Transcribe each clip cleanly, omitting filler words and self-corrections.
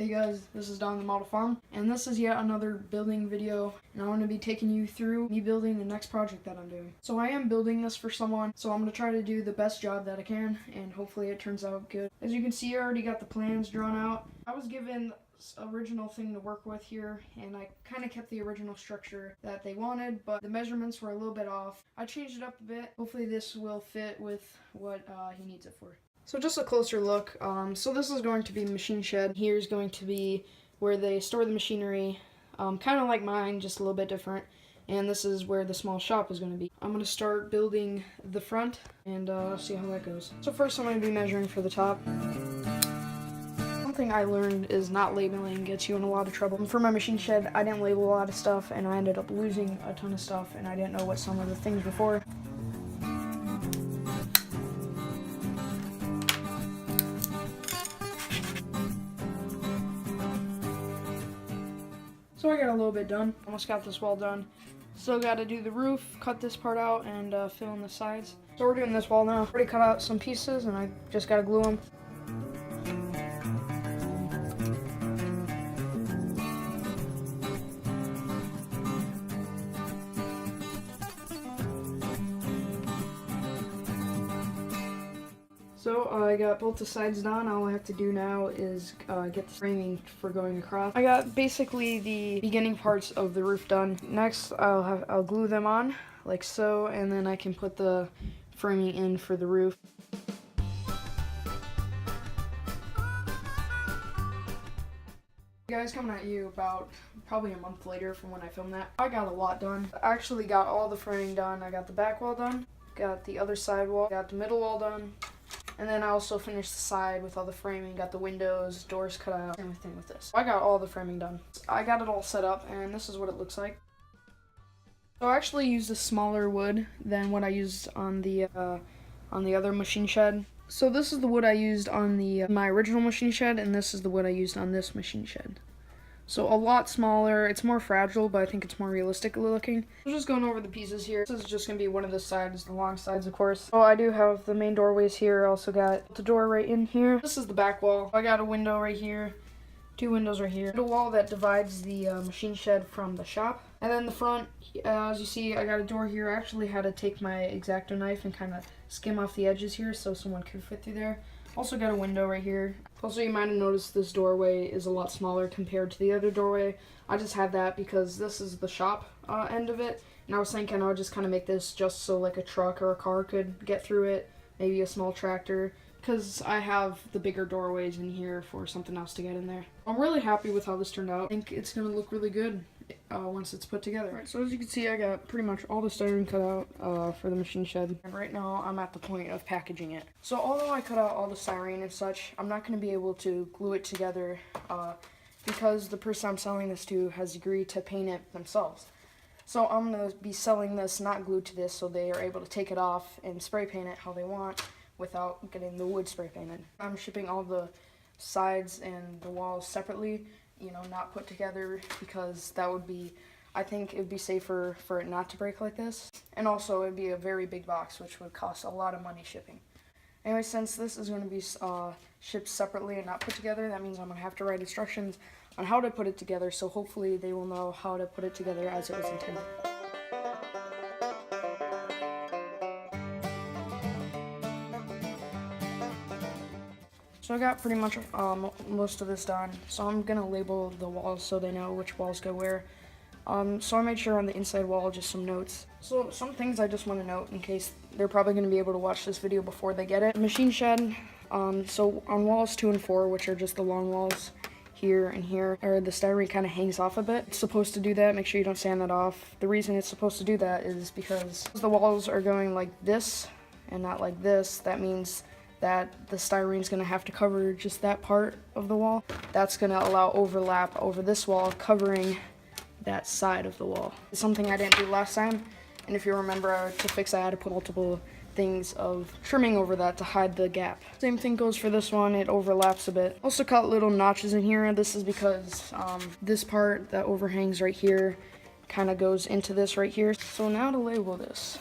Hey guys, this is Don the Model Farm, and this is yet another building video, and I'm going to be taking you through me building the next project that I'm doing. So I am building this for someone, so I'm going to try to do the best job that I can, and hopefully it turns out good. As you can see, I already got the plans drawn out. I was given original thing to work with here, and I kind of kept the original structure that they wanted, but the measurements were a little bit off. I changed it up a bit. Hopefully this will fit with what he needs it for. So just a closer look. So this is going to be the machine shed. Here's going to be where they store the machinery, kind of like mine, just a little bit different. And this is where the small shop is going to be. I'm going to start building the front and see how that goes. So first I'm going to be measuring for the top. One thing I learned is not labeling gets you in a lot of trouble. For my machine shed, I didn't label a lot of stuff, and I ended up losing a ton of stuff, and I didn't know what some of the things were for. So I got a little bit done. Almost got this wall done. Still got to do the roof, cut this part out, and fill in the sides. So we're doing this wall now. Already cut out some pieces, and I just got to glue them. So I got both the sides done. All I have to do now is get the framing for going across. I got basically the beginning parts of the roof done. Next, I'll glue them on like so, and then I can put the framing in for the roof. Guys, coming at you about probably a month later from when I filmed that. I got a lot done. I actually got all the framing done. I got the back wall done, got the other side wall, got the middle wall done. And then I also finished the side with all the framing, got the windows, doors cut out, everything with this. I got all the framing done. I got it all set up, and this is what it looks like. So I actually used a smaller wood than what I used on the other machine shed. So this is the wood I used on my original machine shed, and this is the wood I used on this machine shed. So a lot smaller. It's more fragile, but I think it's more realistic looking. I'm just going over the pieces here. This is just going to be one of the sides, the long sides, of course. So I do have the main doorways here. I also got the door right in here. This is the back wall. I got a window right here, 2 windows right here. The wall that divides the machine shed from the shop. And then the front, as you see, I got a door here. I actually had to take my X-Acto knife and kind of skim off the edges here so someone could fit through there. Also got a window right here. Also, you might have noticed this doorway is a lot smaller compared to the other doorway. I just had that because this is the shop end of it, and I was thinking I would just kind of make this just so like a truck or a car could get through it, maybe a small tractor, because I have the bigger doorways in here for something else to get in there. I'm really happy with how this turned out. I think it's going to look really good once it's put together. Right, so as you can see, I got pretty much all the styrene cut out for the machine shed. And right now, I'm at the point of packaging it. So although I cut out all the styrene and such, I'm not going to be able to glue it together because the person I'm selling this to has agreed to paint it themselves. So I'm going to be selling this not glued to this so they are able to take it off and spray paint it how they want without getting the wood spray painted. I'm shipping all the sides and the walls separately, not put together, because that would be, I think it would be safer for it not to break like this. And also it would be a very big box, which would cost a lot of money shipping. Anyway, since this is going to be shipped separately and not put together, that means I'm going to have to write instructions on how to put it together, so hopefully they will know how to put it together as it was intended. So I got pretty much most of this done, so I'm going to label the walls so they know which walls go where. So I made sure on the inside wall, just some notes. So some things I just want to note in case they're probably going to be able to watch this video before they get it. Machine shed, so on walls 2 and 4, which are just the long walls here and here, or the styrene kind of hangs off a bit. It's supposed to do that. Make sure you don't sand that off. The reason it's supposed to do that is because the walls are going like this and not like this. That means that the styrene is going to have to cover just that part of the wall. That's going to allow overlap over this wall, covering that side of the wall. It's something I didn't do last time, and if you remember, to fix that, I had to put multiple things of trimming over that to hide the gap. Same thing goes for this one, it overlaps a bit. Also cut little notches in here. This is because this part that overhangs right here kind of goes into this right here. So now to label this.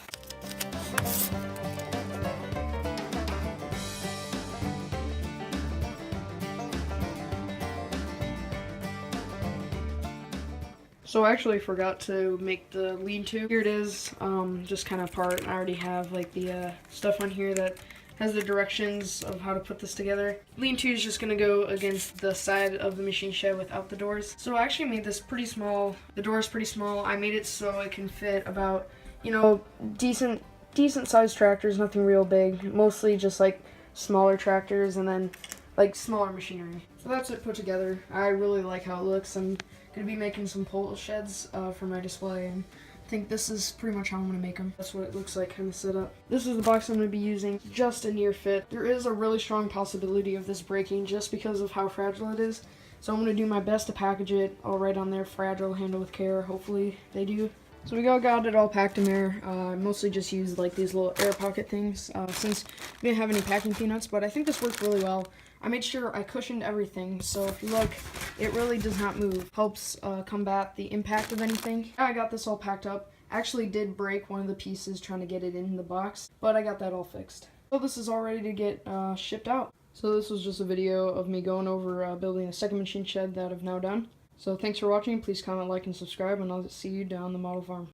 So I actually forgot to make the lean-to. Here it is, just kind of apart. I already have like the stuff on here that has the directions of how to put this together. Lean-to is just gonna go against the side of the machine shed without the doors. So I actually made this pretty small. The door is pretty small. I made it so it can fit about, you know, decent sized tractors, nothing real big. Mostly just like smaller tractors and then like smaller machinery. So that's it put together. I really like how it looks. I'm gonna be making some pole sheds for my display, and I think this is pretty much how I'm gonna make them. That's what it looks like kind of set up. This is the box I'm gonna be using, just a near fit. There is a really strong possibility of this breaking just because of how fragile it is. So I'm gonna do my best to package it. I'll write on there, fragile, handle with care. Hopefully they do. So we got it all packed in there. I mostly just used like these little air pocket things since we didn't have any packing peanuts, but I think this worked really well. I made sure I cushioned everything, so if you look, it really does not move. Helps combat the impact of anything. I got this all packed up. Actually did break one of the pieces trying to get it in the box, but I got that all fixed. So this is all ready to get shipped out. So this was just a video of me going over building a second machine shed that I've now done. So thanks for watching. Please comment, like, and subscribe, and I'll see you down the model farm.